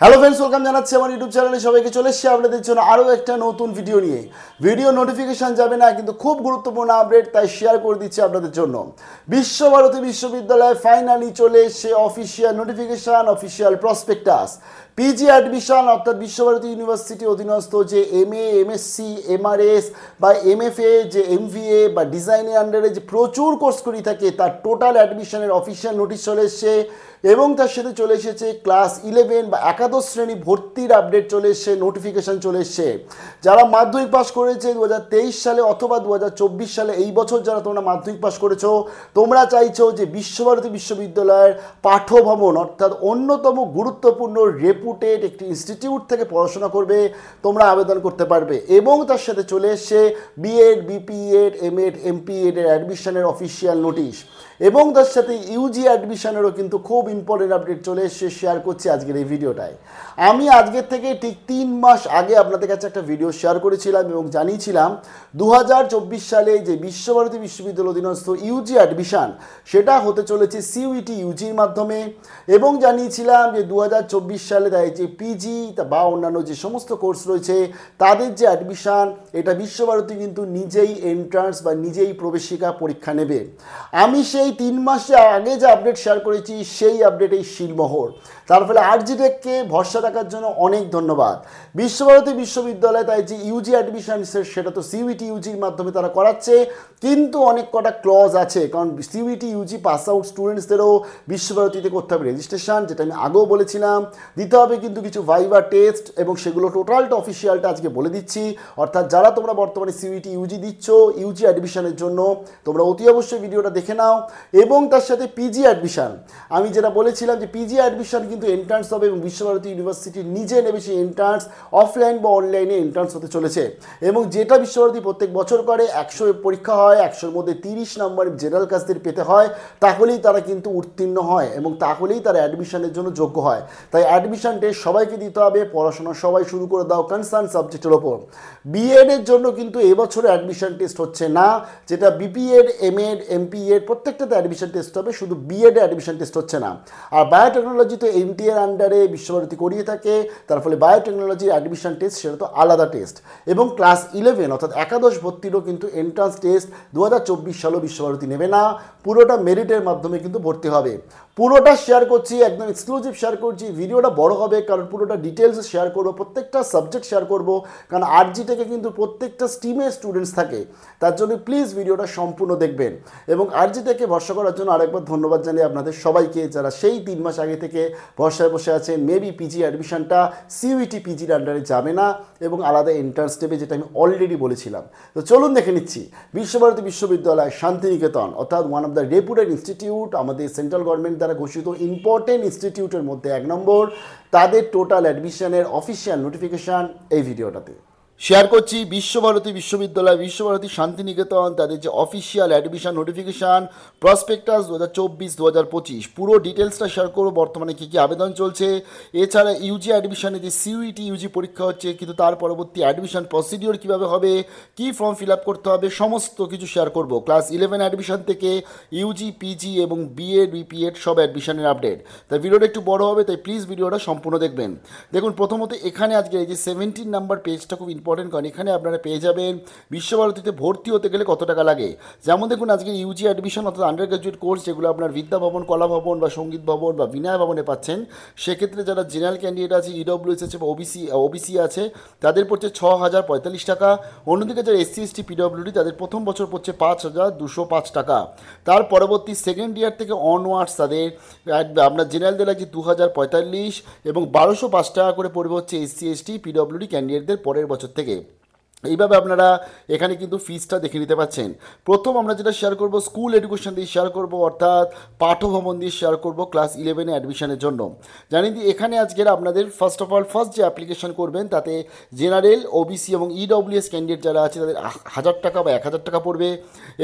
Hello friends, welcome জানাচ্ছি আমার YouTube চ্যানেলে সবাইকে। চলে এসেছি আপনাদের জন্য আরও একটা নতুন ভিডিও নিয়ে। ভিডিও নোটিফিকেশান যাবে না, কিন্তু খুব গুরুত্বপূর্ণ আপডেট, তাই শেয়ার করে দিচ্ছি আপনাদের জন্য। বিশ্বভারতী বিশ্ববিদ্যালয়ে ফাইনালি চলে এসছে official notification, official prospectus. PG admission অর্থাৎ বিশ্বভারতী ইউনিভার্সিটি অধীনস্থ যে এমএ, এমএসসি, এমআরএস বা এমএফএ, যে এমভিএ বা ডিজাইনের আন্ডারে যে প্রচুর কোর্সগুলি থাকে, তার টোটাল অ্যাডমিশনের অফিসিয়াল নোটিশ চলে এসছে। এবং তার সাথে চলে এসেছে ক্লাস 11 বা একাদশ শ্রেণী ভর্তির আপডেট চলে এসছে, নোটিফিকেশান চলে এসছে। যারা মাধ্যমিক পাস করেছে 2023 সালে অথবা 2024 সালে, এই বছর যারা তোমরা মাধ্যমিক পাস করেছো, তোমরা চাইছো যে বিশ্বভারতী বিশ্ববিদ্যালয়ের পাঠ্যভবন অর্থাৎ অন্যতম গুরুত্বপূর্ণ রেপুটেড একটি ইনস্টিটিউট থেকে পড়াশোনা করবে, তোমরা আবেদন করতে পারবে। এবং তার সাথে চলে এসছে বিএড, বিপিএড, এমএড, এমপিএড এর অ্যাডমিশনের অফিসিয়াল নোটিশ। এবং তার সাথে ইউজি অ্যাডমিশনেরও কিন্তু খুব ইম্পর্টেন্ট আপডেট চলে এসে শেয়ার করছি আজকের এই ভিডিওটায়। আমি আজকের থেকে ঠিক 3 মাস আগে আপনাদের কাছে একটা ভিডিও শেয়ার করেছিলাম এবং জানিয়েছিলাম 2024 সালে যে বিশ্বভারতী বিশ্ববিদ্যালয় অধীনস্থ ইউজি অ্যাডমিশন, সেটা হতে চলেছে সিইউটি ইউজির মাধ্যমে। এবং জানিয়েছিলাম যে 2024 সালে তাই যে পিজি বা অন্যান্য যে সমস্ত কোর্স রয়েছে তাদের যে অ্যাডমিশন, এটা বিশ্বভারতী কিন্তু নিজেই এন্ট্রান্স বা নিজেই প্রবেশিকা পরীক্ষা নেবে। আমি সেই 3 মাস আগে যে আপডেট শেয়ার করেছি সেই আপডেটেই শিলমোহর। তার ফলে আরজিটেককে ভরসা রাখার জন্য অনেক ধন্যবাদ। বিশ্বভারতী বিশ্ববিদ্যালয় তাই যে ইউজি অ্যাডমিশন, সেটা তো সিইউটি ইউজির মাধ্যমে তারা করাচ্ছে, কিন্তু অনেক কটা ক্লজ আছে। কারণ সিইউটি ইউজি পাস আউট স্টুডেন্টসদেরও বিশ্বভারতীতে করতে হবে রেজিস্ট্রেশন, যেটা আমি আগেও বলেছিলাম। দিতে হবে কিন্তু কিছু ভাইভা টেস্ট, এবং সেগুলো টোটালটা অফিসিয়ালটা আজকে বলে দিচ্ছি। অর্থাৎ যারা তোমরা বর্তমানে সিইউটি ইউজি দিচ্ছ ইউজি অ্যাডমিশনের জন্য, তোমরা অতি অবশ্যই ভিডিওটা দেখে নাও। এবং তার সাথে পিজি অ্যাডমিশন, আমি যেটা বলেছিলাম যে পিজি অ্যাডমিশন কিন্তু এন্ট্রান্স হবে এবং বিশ্বভারতী ইউনিভার্সিটি নিজে নেবে সেই এন্ট্রান্স, অফলাইন বা অনলাইনে এন্ট্রান্স হতে চলেছে। এবং যেটা বিশ্বভারতী প্রত্যেক বছর করে, 100 পরীক্ষা হয়, 100-র মধ্যে 30 নম্বর জেনারেল কাস্টদের পেতে হয়, তাহলেই তারা কিন্তু উত্তীর্ণ হয় এবং তাহলেই তারা অ্যাডমিশনের জন্য যোগ্য হয়। তাই অ্যাডমিশন টেস্ট সবাইকে দিতে হবে, পড়াশোনা সবাই শুরু করে দাও কনসার্ন সাবজেক্টের ওপর। বিএডের জন্য কিন্তু এবছরে অ্যাডমিশন টেস্ট হচ্ছে না, যেটা বিপিএড, এমএড, এমপিএড প্রত্যেকটাতে অ্যাডমিশন টেস্ট হবে, শুধু বিএডে অ্যাডমিশন টেস্ট হচ্ছে না। আর বায়োটেকনোলজি তো এনটিএর আন্ডারে বিশ্বভারতী করিয়ে থাকে, তার ফলে বায়োটেকনোলজির অ্যাডমিশন টেস্ট সেটা তো আলাদা টেস্ট। এবং ক্লাস 11 অর্থাৎ একাদশ ভর্তিরও কিন্তু এন্ট্রান্স টেস্ট 2024 সালেও বিশ্বভারতী নেবে না, পুরোটা মেরিটের মাধ্যমে কিন্তু ভর্তি হবে। পুরোটা শেয়ার করছি, একদম এক্সক্লুসিভ শেয়ার করছি। ভিডিওটা বড় হবে কারণ পুরোটা ডিটেলস শেয়ার করবো, প্রত্যেকটা সাবজেক্ট শেয়ার করবো, কারণ আরজি থেকে কিন্তু প্রত্যেকটা স্ট্রিমের স্টুডেন্টস থাকে। তার জন্য প্লিজ ভিডিওটা সম্পূর্ণ দেখবেন। এবং আরজি থেকে ভরসা করার জন্য আরেকবার ধন্যবাদ জানিয়ে আপনাদের সবাইকে, যারা সেই 3 মাস আগে থেকে ভরসায় বসে আছেন। মেবি পিজি অ্যাডমিশনটা সিইউটি পিজির আন্ডারে যাবে না এবং আলাদা এন্ট্রান্স নেবে, যেটা আমি অলরেডি বলেছিলাম। তো চলুন দেখে নিচ্ছি। বিশ্বভারতী বিশ্ববিদ্যালয় শান্তিনিকেতন অর্থাৎ ওয়ান অফ দ্য রেপুটেড ইনস্টিটিউট, আমাদের সেন্ট্রাল গভর্নমেন্ট দ্বারা ঘোষিত ইম্পর্টেন্ট ইনস্টিটিউটের মধ্যে 1 নম্বর, তাদের টোটাল অ্যাডমিশনের অফিসিয়াল নোটিফিকেশান এই ভিডিওটাতে শেয়ার করছি। বিশ্বভারতী বিশ্ববিদ্যালয়, বিশ্বভারতী শান্তিনিকেতন, তাদের যে অফিসিয়াল অ্যাডমিশন নোটিফিকেশান প্রসপেক্টাস 2024-2025 পুরো ডিটেলসটা শেয়ার করবো। বর্তমানে কী কী আবেদন চলছে, এছাড়া ইউজি অ্যাডমিশনে যে সিইউটি ইউজি পরীক্ষা হচ্ছে, কিন্তু তার পরবর্তী অ্যাডমিশন প্রসিডিওর কীভাবে হবে, কী ফর্ম ফিল আপ করতে হবে, সমস্ত কিছু শেয়ার করবো। ক্লাস 11 অ্যাডমিশন থেকে ইউজি, পিজি এবং বিএড, বিপিএড সব অ্যাডমিশনের আপডেট। তাই ভিডিওটা একটু বড় হবে, তাই প্লিজ ভিডিওটা সম্পূর্ণ দেখবেন। দেখুন, প্রথমত এখানে আজকে এই যে 17 নাম্বার পেজটা খুব ইম্পর্টেন্ট, কারণ এখানে আপনারা পেয়ে যাবেন বিশ্বভারতীতে ভর্তি হতে গেলে কত টাকা লাগে। যেমন দেখুন, আজকে ইউজি অ্যাডমিশন অর্থাৎ আন্ডার গ্র্যাজুয়েট কোর্স, যেগুলো আপনার বিদ্যা ভবন, কলা ভবন বা সঙ্গীত ভবন বা বিনয় ভবনে পাচ্ছেন, সেক্ষেত্রে যারা জেনারেল ক্যান্ডিডেট আছে, ইডব্লিউএস আছে বা ওবিসি আছে, তাদের পড়ছে 6,045 টাকা। অন্যদিকে যারা এসসি এসটি পিডব্লিউডি, তাদের প্রথম বছর পড়ছে 5,205 টাকা। তার পরবর্তী সেকেন্ড ইয়ার থেকে অনওয়ার্ডস তাদের আপনার জেনারেলদের লাগছে 2,045 এবং 1,205 টাকা করে পড়বে হচ্ছে এসসি এসটি পিডব্লিউডি ক্যান্ডিডেটদের পরের বছর থেকে। এইভাবে আপনারা এখানে কিন্তু ফিসটা দেখে নিতে পাচ্ছেন। প্রথম আমরা যেটা শেয়ার করব, স্কুল এডুকেশন দিয়ে শেয়ার করব, অর্থাৎ পাঠ্যভবন দিয়ে শেয়ার করব ক্লাস 11 অ্যাডমিশনের জন্য। জানি যে এখানে আজকের আপনাদের ফার্স্ট যে অ্যাপ্লিকেশন করবেন, তাতে জেনারেল, ওবিসি এবং ইডব্লিউএস ক্যান্ডিডেট যারা আছে তাদের 1,000 টাকা বা 1,000 টাকা পড়বে,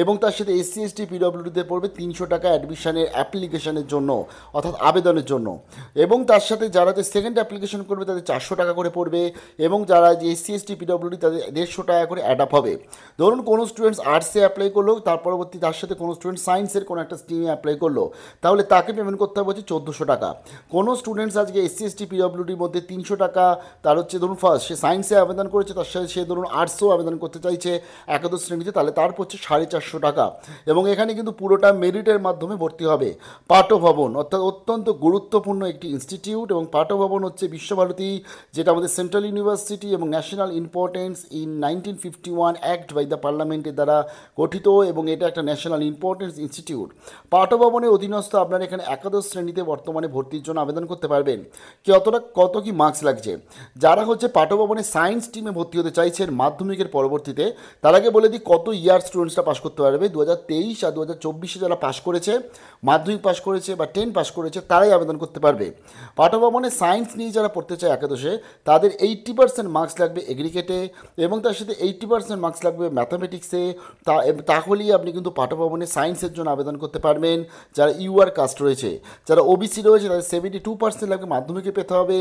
এবং তার সাথে এসসি এসটি পিডব্লিউডিতে পড়বে 300 টাকা অ্যাডমিশনের অ্যাপ্লিকেশনের জন্য অর্থাৎ আবেদনের জন্য। এবং তার সাথে যারা যে সেকেন্ড অ্যাপ্লিকেশন করবে তাদের 400 টাকা করে পড়বে, এবং যারা যে এসসি এসটি পিডব্লিউডি তাদের 150 টাকা করে অ্যাড আপ হবে। ধরুন কোনো স্টুডেন্টস আর্টসে অ্যাপ্লাই করলো, তার পরবর্তী তার সাথে কোনো স্টুডেন্ট সায়েন্সের কোনো একটা স্ট্রিমে অ্যাপ্লাই করলো, তাহলে তাকে পেমেন্ট করতে হবে হচ্ছে 1400 টাকা। কোনো স্টুডেন্টস আজকে এসসি এসটি পিডব্লিউডির মধ্যে 300 টাকা, তার হচ্ছে ধরুন ফার্স্ট সে সায়েন্সে আবেদন করেছে, তার সাথে সে ধরুন আর্টসেও আবেদন করতে চাইছে একাদশ শ্রেণীতে, তাহলে তার হচ্ছে 450 টাকা। এবং এখানে কিন্তু পুরোটা মেরিটের মাধ্যমে ভর্তি হবে। পাঠভবন অর্থাৎ অত্যন্ত গুরুত্বপূর্ণ একটি ইনস্টিটিউট, এবং পাঠভবন হচ্ছে বিশ্বভারতী, যেটা আমাদের সেন্ট্রাল ইউনিভার্সিটি এবং national importance in 1951 act by the পার্লামেন্টের দ্বারা গঠিত, এবং এটা একটা ন্যাশনাল ইম্পর্টেন্স ইনস্টিটিউট। পাঠভবনের অধীনস্থ আপনারা এখানে একাদশ শ্রেণীতে বর্তমানে ভর্তির জন্য আবেদন করতে পারবেন। কত কি মার্কস লাগছে? যারা হচ্ছে পাঠভবনে সায়েন্স টিমে ভর্তি হতে চাইছেন মাধ্যমিকের পরবর্তীতে, তার আগে বলে দিই কত ইয়ার স্টুডেন্টসরা পাস করতে পারবে। 2023 আর 2024 যারা পাস করেছে, মাধ্যমিক পাস করেছে বা 10 পাস করেছে, তারাই আবেদন করতে পারবে। পাঠভবনে সায়েন্স নিয়ে যারা পড়তে চায় একাদশে, তাদের 80% মার্কস লাগবে এগ্রিগেটে, এবং তার সাথে 80% মার্কস লাগবে ম্যাথামেটিক্সে। তাহলেই আপনি কিন্তু পাঠভবনে সায়েন্সের জন্য আবেদন করতে পারবেন। যারা ইউআর কাস্ট রয়েছে, যারা ওবিসি রয়েছে, তাদের 72% লাগবে মাধ্যমিকে পেতে হবে,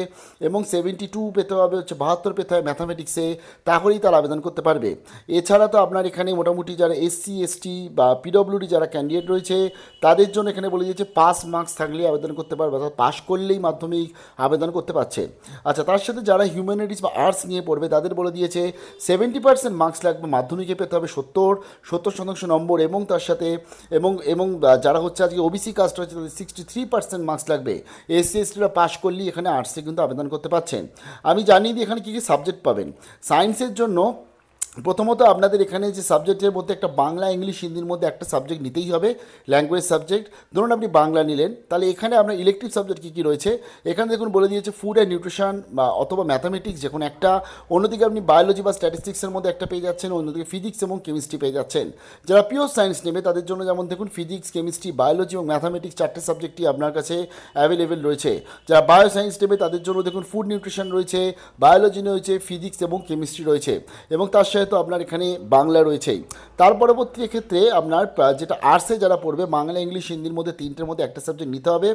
এবং 72 পেতে হবে হচ্ছে 72 পেতে হবে ম্যাথামেটিক্সে, তাহলেই তারা আবেদন করতে পারবে। এছাড়া তো আপনার এখানে মোটামুটি যারা এসসি এসটি বা পিডব্লিউডি যারা ক্যান্ডিডেট রয়েছে, তাদের জন্য এখানে বলে দিয়েছে পাস মার্কস থাকলেই আবেদন করতে পারবে, অর্থাৎ পাস করলেই মাধ্যমিক আবেদন করতে পারছে। আচ্ছা, তার সাথে যারা হিউম্যানিটিস বা আর্টস নিয়ে পড়বে, তাদের বলে দিয়েছে 70% মার্কস লাগবে মাধ্যমিকে পেতে হবে 70% নম্বর, এবং তার সাথে এবং যারা হচ্ছে আজকে ওবিসি কাস্ট রয়েছে, তাদের 63% মার্কস লাগবে। এসসি এসটিরা পাস করলেই এখানে আর্টসে কিন্তু আবেদন করতে পারছেন। আমি জানিয়ে দিই এখানে কী কী সাবজেক্ট পাবেন। সায়েন্সের জন্য প্রথমত আপনাদের এখানে যে সাবজেক্টের মধ্যে একটা বাংলা ইংলিশ হিন্দির মধ্যে একটা সাবজেক্ট নিতেই হবে, ল্যাঙ্গুয়েজ সাবজেক্ট। ধরুন আপনি বাংলা নিলেন, তাহলে এখানে আপনার ইলেকটিভ সাবজেক্ট কী কী রয়েছে এখানে দেখুন বলে দিয়েছে ফুড অ্যান্ড নিউট্রিশন বা অথবা ম্যাথামেটিক্স যে কোনো একটা, অন্যদিকে আপনি বায়োলজি বা স্ট্যাটিস্টিক্সের মধ্যে একটা পেয়ে যাচ্ছেন, অন্যদিকে ফিজিক্স এবং কেমিস্ট্রি পেয়ে যাচ্ছেন। যারা পিওর সায়েন্স নেবে তাদের জন্য যেমন দেখুন ফিজিক্স, কেমিস্ট্রি, বায়োলজি এবং ম্যাথামেটিক্স 4টে সাবজেক্টই আপনার কাছে অ্যাভেলেবেল রয়েছে। যারা বায়ো সায়েন্স নেবে তাদের জন্য দেখুন ফুড নিউট্রিশন রয়েছে, বায়োলজি রয়েছে, ফিজিক্স এবং কেমিস্ট্রি রয়েছে, এবং তার সাথে তো আপনার এখানে বাংলা রয়েছেই। তার পরবর্তী ক্ষেত্রে আপনার যেটা আর্টসে যারা পড়বে, বাংলা ইংলিশ হিন্দির মধ্যে 3টের মধ্যে একটা সাবজেক্ট নিতে হবে।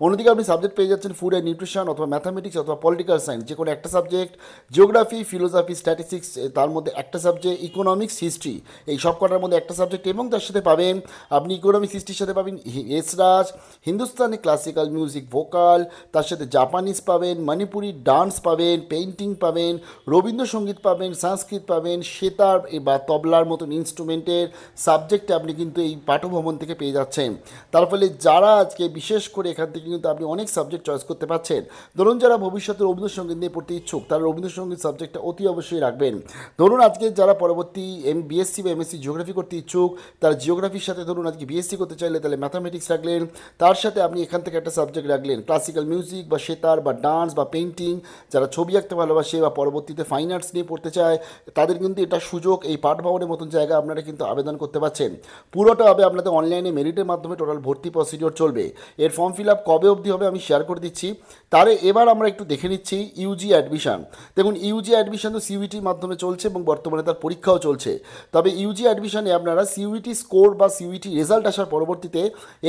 অন্যদিকে আপনি সাবজেক্ট পেয়ে যাচ্ছেন ফুড অ্যান্ড নিউট্রিশন অথবা ম্যাথামেটিক্স অথবা পলিটিক্যাল সায়েন্স, যে কোনো একটা সাবজেক্ট, জিওগ্রাফি, ফিলোসফি, স্ট্যাটিস্টিক্স তার মধ্যে একটা সাবজেক্ট, ইকোনমিক্স, হিস্ট্রি এই সব কটার মধ্যে একটা সাবজেক্ট, এবং তার সাথে পাবেন আপনি ইকোনমিক্স হিস্ট্রির সাথে পাবেন esraj, Hindustani classical music vocal, তার সাথে জাপানিজ পাবেন, মণিপুরি ডান্স পাবেন, পেইন্টিং পাবেন, রবীন্দ্রসঙ্গীত পাবেন, সংস্কৃত পাবেন, সেতার বা তবলার মতন ইনস্ট্রুমেন্টের সাবজেক্টে আপনি কিন্তু এই পাঠভবন থেকে পেয়ে যাচ্ছেন। তার ফলে যারা আজকে বিশেষ করে এখান থেকে কিন্তু আপনি অনেক সাবজেক্ট চয়েস করতে পারছেন। ধরুন যারা ভবিষ্যতে রবীন্দ্রসঙ্গীত নিয়ে পড়তে ইচ্ছুক, তারা রবীন্দ্রসঙ্গীত সাবজেক্টটা অতি অবশ্যই রাখবেন। ধরুন আজকে যারা পরবর্তী বিএসসি বা এমএসসি জিওগ্রাফি করতে ইচ্ছুক, তারা জিওগ্রাফির সাথে ধরুন আজকে বিএসসি করতে চাইলে তাহলে ম্যাথামেটিক্স রাখলেন, তার সাথে আপনি এখান থেকে একটা সাবজেক্ট রাখলেন ক্লাসিক্যাল মিউজিক বা সেতার বা ডান্স বা পেইন্টিং। যারা ছবি আঁকতে ভালোবাসে বা পরবর্তীতে ফাইন আর্টস নিয়ে পড়তে চায়, তাদের কিন্তু এটা সুযোগ। এই পাঠভবনের মতন জায়গা আপনারা কিন্তু আবেদন করতে পারছেন। পুরোটা হবে আপনাদের অনলাইনে মেরিটের মাধ্যমে, টোটাল ভর্তি প্রসিডিওর চলবে। এর ফর্ম ফিল আপ কবে অবধি হবে আমি শেয়ার করে দিচ্ছি। তারে এবার আমরা একটু দেখে নিচ্ছি ইউজি অ্যাডমিশন। দেখুন ইউজি অ্যাডমিশন তো সিইউটির মাধ্যমে চলছে এবং বর্তমানে তার পরীক্ষাও চলছে। তবে ইউজি অ্যাডমিশনে আপনারা সিইউটি স্কোর বা সিইউটি রেজাল্ট আসার পরবর্তীতে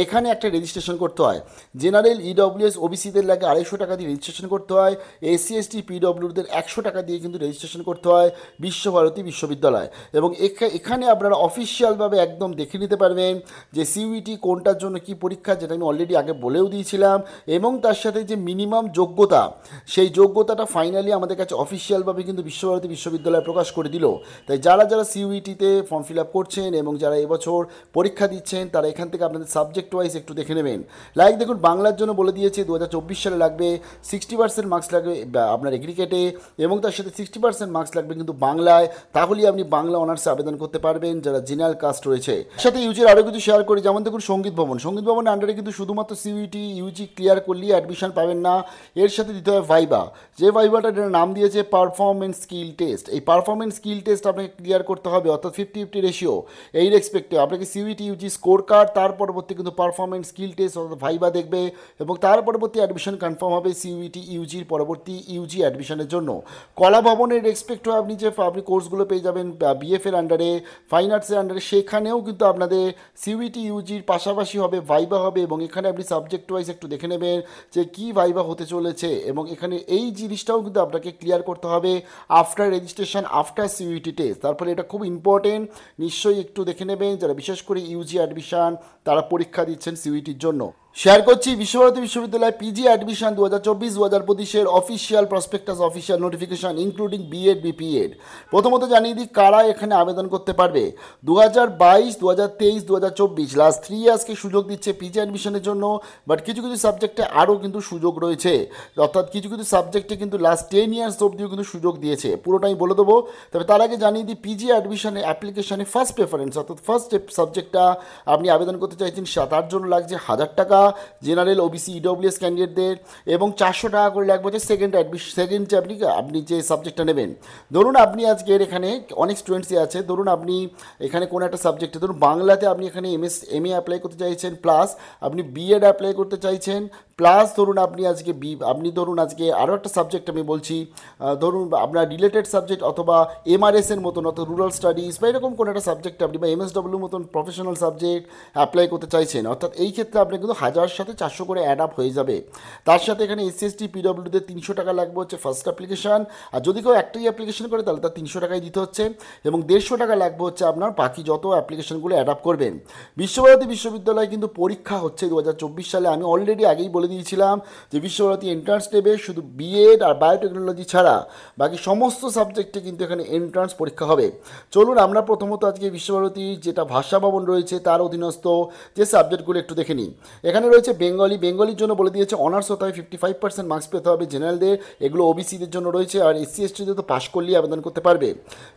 এখানে একটা রেজিস্ট্রেশন করতে হয়। জেনারেল ইডব্লিউএস ওবিসিদের লাগে 250 টাকা দিয়ে রেজিস্ট্রেশন করতে হয়, এসসি এসটি পিডব্লিউদের 100 টাকা দিয়ে কিন্তু রেজিস্ট্রেশন করতে হয় বিশ্বভারতী বিশ্ববিদ্যালয়। এবং এখানে আপনারা অফিসিয়ালভাবে একদম দেখে নিতে পারবেন যে সিইউটি কোনটার জন্য কি পরীক্ষা, যেটা আমি অলরেডি আগে বলেও দিয়েছিলাম, এবং তার সাথে যে মিনিমাম যোগ্যতা, সেই যোগ্যতাটা ফাইনালি আমাদের কাছে অফিসিয়ালভাবে কিন্তু বিশ্বভারতী বিশ্ববিদ্যালয় প্রকাশ করে দিল। তাই যারা যারা সিইউটিতে ফর্ম ফিল আপ করছেন এবং যারা এবছর পরীক্ষা দিচ্ছেন, তারা এখান থেকে আপনাদের সাবজেক্ট ওয়াইজ একটু দেখে নেবেন। লাইক দেখুন বাংলার জন্য বলে দিয়েছে 2024 সালে লাগবে 60% মার্কস লাগবে আপনার এগ্রিগেটে, এবং তার সাথে 60% মার্কস লাগবে কিন্তু বাংলায়। তাহলেই আপনি বাংলা অনার্সে আবেদন করতে পারবেন যারা জেনারেল কাস্ট রয়েছে। সাথে ইউজির আরও কিছু শেয়ার করি, যেমন দেখুন সঙ্গীত ভবনের আন্ডারে কিন্তু শুধুমাত্র সিইউটি ইউজি ক্লিয়ার করলেই অ্যাডমিশন পাবেন না, এর সাথে দিতে হয় ভাইবা। যে ভাইবাটার নাম দিয়েছে পারফরমেন্স স্কিল টেস্ট। এই পারফরমেন্স স্কিল টেস্ট আপনাকে ক্লিয়ার করতে হবে, অর্থাৎ 50-50 রেশিও। এই রেসপেক্টে আপনাকে সিইউটি ইউজি স্কোর কার্ড, তার পরবর্তী কিন্তু পারফরমেন্স স্কিল টেস্ট অর্থাৎ ভাইবা দেখবে, এবং তার পরবর্তী অ্যাডমিশন কনফার্ম হবে সিইউটি ইউজির পরবর্তী ইউজি অ্যাডমিশনের জন্য। কলা ভবনের রেসপেক্ট আপনি যে আপনি কোর্সগুলো পেয়ে যাবেন বিএফের আন্ডারে, ফাইন আর্টসের আন্ডারে, সেখানেও কিন্তু আপনাদের সিইউটি ইউজির পাশাপাশি হবে, ভাইবা হবে, এবং এখানে আপনি সাবজেক্ট ওয়াইজ একটু দেখে নেবেন যে কী ভাইবা হতে চলেছে, এবং এখানে এই জিনিসটাও কিন্তু আপনাকে ক্লিয়ার করতে হবে after registration, after CUET test. তারপরে এটা খুব ইম্পর্টেন্ট, নিশ্চয়ই একটু দেখে নেবেন যারা বিশেষ করে ইউজি অ্যাডমিশন তারা পরীক্ষা দিচ্ছেন সিইউটির জন্য। শেয়ার করছি বিশ্বভারতী বিশ্ববিদ্যালয় PG admission 2024-2025 official prospectus, official notification including BEd BPEd. প্রথমত জানিয়ে দিই কারা এখানে আবেদন করতে পারবে। 2022, 2023, 2024 লাস্ট 3 ইয়ার্সকে সুযোগ দিচ্ছে পিজি অ্যাডমিশনের জন্য, বাট কিছু কিছু সাবজেক্টে আরও কিন্তু সুযোগ রয়েছে, অর্থাৎ কিছু কিছু সাবজেক্টে কিন্তু লাস্ট 10 ইয়ার্স অবধিও কিন্তু সুযোগ দিয়েছে, পুরোটাই বলে দেবো। তবে তার আগে জানিয়ে দিই পিজি অ্যাডমিশনের অ্যাপ্লিকেশনে ফার্স্ট প্রেফারেন্স, অর্থাৎ ফার্স্ট সাবজেক্টটা আপনি আবেদন করতে চাইছেন তার জন্য লাগছে 1000 টাকা জেনারেল, ওবিসি, ইডব্লিউএস ক্যান্ডিডেটদের, এবং 400 টাকা করে লাগবে হচ্ছে সেকেন্ড যে আপনি যে সাবজেক্টটা নেবেন। ধরুন আপনি আজকের এখানে অনেক স্টুডেন্টসই আছে, ধরুন আপনি এখানে কোনো একটা সাবজেক্টে, ধরুন বাংলাতে আপনি এখানে এমএ অ্যাপ্লাই করতে চাইছেন, প্লাস আপনি বিএড অ্যাপ্লাই করতে চাইছেন, প্লাস ধরুন আপনি আজকে ধরুন আজকে আরও একটা সাবজেক্ট আমি বলছি, ধরুন আপনার রিলেটেড সাবজেক্ট অথবা এমআরএসের মতন, অথবা রুরাল স্টাডিজ বা এরকম কোনো একটা সাবজেক্ট আপনি, বা এমএসডব্লিউ মতন প্রফেশনাল সাবজেক্ট অ্যাপ্লাই করতে চাইছেন, অর্থাৎ এই ক্ষেত্রে আপনি কিন্তু 1000 সাথে 400 করে অ্যাড আপ হয়ে যাবে। তার সাথে এখানে এসসি পিডব্লিউতে 300 টাকা লাগবে হচ্ছে ফার্স্ট অ্যাপ্লিকেশন, আর যদি কেউ একটাই অ্যাপ্লিকেশন করে তাহলে তার 300 টাকাই দিতে হচ্ছে, এবং 150 টাকা লাগবে হচ্ছে আপনার বাকি যত অ্যাপ্লিকেশনগুলো অ্যাড আপ করবেন। বিশ্বভারতী বিশ্ববিদ্যালয়ে কিন্তু পরীক্ষা হচ্ছে 2024 সালে, আমি অলরেডি আগেই বলে দিয়েছিলাম যে বিশ্বভারতী এন্ট্রান্স নেবে শুধু বিএড আর বায়োটেকনোলজি ছাড়া, বাকি সমস্ত সাবজেক্টে কিন্তু এখানে এন্ট্রান্স পরীক্ষা হবে। চলুন আমরা প্রথমত আজকে বিশ্বভারতী যেটা ভাষা ভবন রয়েছে তার অধীনস্থ যে সাবজেক্টগুলো একটু দেখে নিই। এখানে রয়েছে বেঙ্গলির জন্য বলে দিয়েছে অনার্স হতে হয়, 55% মার্কস পেতে হবে জেনারেলদের, এগুলো ওবিসিদের জন্য রয়েছে, আর এসসি এসটিদের তো পাশ করলেই আবেদন করতে পারবে।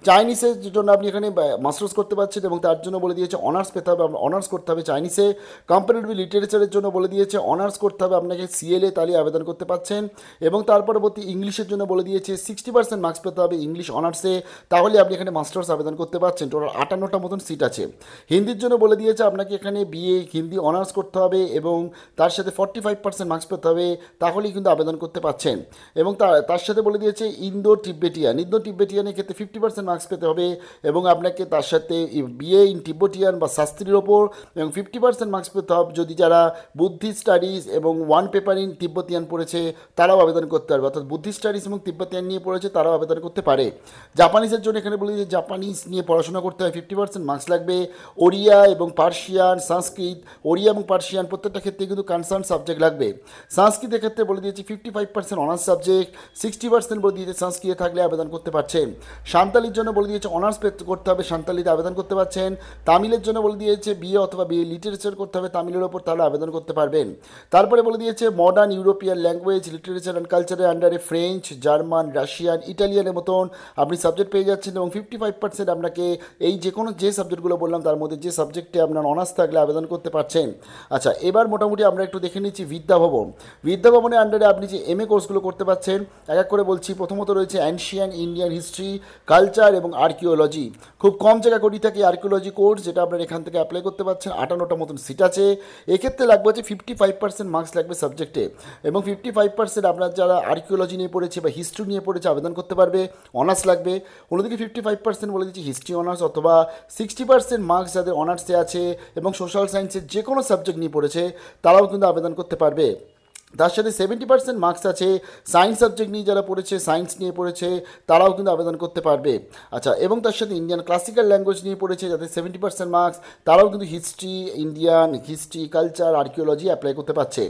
চাইনিজের জন্য আপনি এখানে মাস্টার্স করতে পারছেন, এবং তার জন্য বলে দিয়েছে অনার্স পেতে হবে, অনার্স করতে হবে চাইনিজে। কম্পারেটিভ লিটারেচারের জন্য বলে দিয়েছে অনার্স করতে হবে আপনাকে সিএলএ, তাহলে আবেদন করতে পারছেন। এবং তার পরবর্তী ইংলিশের জন্য বলে দিয়েছে 60% মার্কস পেতে হবে ইংলিশ অনার্সে, তাহলে আপনি এখানে মাস্টার্স আবেদন করতে পারছেন। টোটাল 58টা মতন সিট আছে। হিন্দির জন্য বলে দিয়েছে আপনাকে এখানে বিএ হিন্দি অনার্স করতে হবে, এবং তার সাথে 45% মার্কস পেতে হবে, তাহলেই কিন্তু আবেদন করতে পারছেন। এবং তার সাথে বলে দিয়েছে ইন্দো টিব্বেটিয়ানের ক্ষেত্রে 50% মার্কস পেতে হবে, এবং আপনাকে তার সাথে বিএ ইন তিব্বতিয়ান বা শাস্ত্রীর ওপর, এবং 50% মার্কস পেতে হবে যদি যারা বুদ্ধি স্টাডিজ এবং ওয়ান পেপার ইন তিব্বতিয়ান পড়েছে তারাও আবেদন করতে পারবে, অর্থাৎ বুদ্ধি স্টাডিজ এবং তিব্বতিয়ান নিয়ে পড়েছে তারাও আবেদন করতে পারে। জাপানিজের জন্য এখানে বলে দিয়েছে জাপানিজ নিয়ে পড়াশোনা করতে হয়, 50% মার্কস লাগবে। ওড়িয়া এবং পার্সিয়ান, সংস্কৃত, ওড়িয়া এবং পার্সিয়ান প্রত্যেকটা ক্ষেত্রে কিন্তু কনসার্ন সাবজেক্ট লাগবে। সংস্কৃতের ক্ষেত্রে বলে দিয়েছি 55% অনার্স সাবজেক্ট, 60% বলে দিয়েছে সংস্কৃতে থাকলে আবেদন করতে পারছেন। সাঁওতালির জন্য বলে দিয়েছে অনার্স করতে হবে, সাঁওতালিতে আবেদন করতে পারছেন। তামিলের জন্য বলে দিয়েছে বিএ অথবা বিএ লিটারেচার করতে হবে তামিলের ওপর, তাহলে আবেদন করতে পারবেন। তারপরে বলে দিয়েছে modern European language, literature and কালচারের আন্ডারে ফ্রেঞ্চ, জার্মান, রাশিয়ান, ইটালিয়ানের মতন আপনি সাবজেক্ট পেয়ে যাচ্ছেন, এবং 55% আপনাকে এই যে সাবজেক্টগুলো বললাম তার মধ্যে যে সাবজেক্টে আপনার অনার্স থাকলে আবেদন করতে পারছেন। আচ্ছা, এবার মোটামুটি আমরা একটু দেখে নিচ্ছি বিদ্যাভবনের আন্ডারে আপনি যে এমএ কোর্সগুলো করতে পারছেন এক এক করে বলছি। প্রথমত রয়েছে অ্যানশিয়ান ইন্ডিয়ান হিস্ট্রি, কালচার এবং আর্কিওলজি। খুব কম জায়গা করি থাকে আর্কিওলজি কোর্স, যেটা আপনার এখান থেকে অ্যাপ্লাই করতে পারছেন। 58টা মতন সিট আছে। এক্ষেত্রে লাগবে হচ্ছে 55% মার্কস লাগবে সাবজেক্টে, এবং 55% আপনার যারা আর্কিওলজি নিয়ে পড়েছে বা হিস্ট্রি নিয়ে পড়েছে আবেদন করতে পারবে, অনার্স লাগবে। অন্যদিকে 55% বলে দিচ্ছি হিস্ট্রি অনার্স, অথবা 60% মার্কস যাদের অনার্সে আছে এবং সোশ্যাল সায়েন্সের যে কোনো সাবজেক্ট নিয়ে পড়েছে তারাও কিন্তু আবেদন করতে পারবে। তার সাথে 70% মার্কস আছে সায়েন্স সাবজেক্ট নিয়ে যারা পড়েছে, সায়েন্স নিয়ে পড়েছে তারাও কিন্তু আবেদন করতে পারবে। আচ্ছা, এবং তার সাথে ইন্ডিয়ান ক্লাসিক্যাল ল্যাঙ্গুয়েজ নিয়ে পড়েছে যাদের 70% মার্কস, তারাও কিন্তু Indian history, culture, archaeology apply করতে পারছে।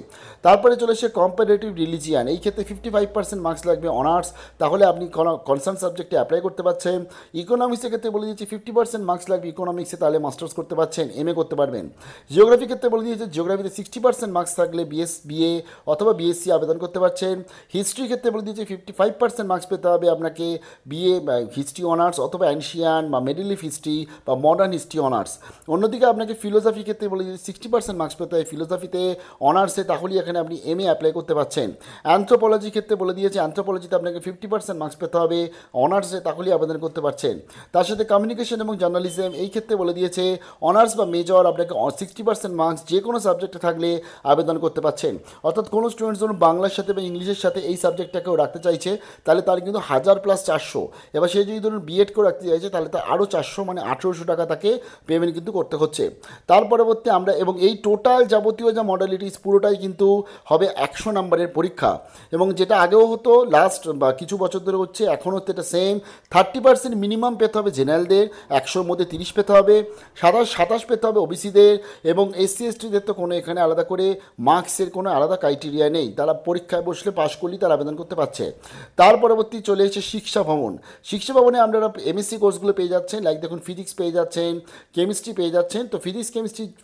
তারপরে চলে এসে কম্পারেটিভ রিলিজিয়ান, এই ক্ষেত্রে 55% মার্কস লাগবে অনার্স, তাহলে আপনি কনসার্ন সাবজেক্টে অ্যাপ্লাই করতে পারছেন। ইকোনমিক্সের ক্ষেত্রে বলে দিয়েছি 50% মার্কস লাগবে ইকোনমিক্সে, তাহলে মাস্টার্স করতে পারছেন, এমএ করতে পারবেন। জিওগ্রাফি ক্ষেত্রে বলে দিয়েছে জিওগ্রাফিতে 60% মার্কস থাকলে বিএ অথবা বিএসসি আবেদন করতে পারছেন। হিস্ট্রি ক্ষেত্রে বলে দিয়েছে 55% মার্কস পেতে হবে আপনাকে বিএ হিস্ট্রি অনার্স অথবা অ্যানশিয়ান বা মিডল হিস্ট্রি বা মডার্ন হিস্ট্রি অনার্স। অন্যদিকে আপনাকে ফিলোসফি ক্ষেত্রে বলে দিয়েছে 60% মার্কস পেতে হয় ফিলোসফিতে অনার্সে, তাহলেই এখানে আপনি এমএ অ্যাপ্লাই করতে পারছেন। অ্যানথ্রোপোলজি ক্ষেত্রে বলে দিয়েছে অ্যানথ্রোপোলজিতে আপনাকে 50% মার্কস পেতে হবে অনার্সে, তাহলেই আবেদন করতে পারছেন। তার সাথে কমিউনিকেশন এবং জার্নালিজম, এই ক্ষেত্রে বলে দিয়েছে অনার্স বা মেজর আপনাকে 60% মার্কস যে কোনো সাবজেক্টে থাকলে আবেদন করতে পারছেন। অর্থাৎ কোনো স্টুডেন্টস ধরুন বাংলার সাথে বা ইংলিশের সাথে এই সাবজেক্টটাকেও রাখতে চাইছে, তাহলে তার কিন্তু 1000 + 400। এবার সে যদি ধরুন বিএড করে রাখতে চাইছে তাহলে তার আরও 400 মানে 1800 টাকা তাকে পেমেন্ট কিন্তু করতে হচ্ছে। তার পরবর্তী আমরা এবং এই টোটাল যাবতীয় যা মডালিটিস পুরোটাই কিন্তু হবে 100 নাম্বারের পরীক্ষা। এবং যেটা আগেও হতো লাস্ট বা কিছু বছর ধরে হচ্ছে, এখন হচ্ছে এটা সেম। 30% মিনিমাম পেতে হবে জেনারেলদের, 100-র মধ্যে 30 পেতে হবে, 27 পেতে হবে ওবিসিদের, এবং এসসি এসটিদের তো কোনো এখানে আলাদা করে মার্কসের কোনো আলাদা ক্রাইটেরিয়া নেই, তারা পরীক্ষায় বসলে পাশ করলেই তারা আবেদন করতে পারছে। তার পরবর্তী চলে এসেছে শিক্ষা ভবন। শিক্ষা ভবনে আপনারা এমএসসি কোর্সগুলো পেয়ে যাচ্ছেন, লাইক দেখুন ফিজিক্স পেয়ে যাচ্ছেন, কেমিস্ট্রি পেয়ে যাচ্ছেন। তো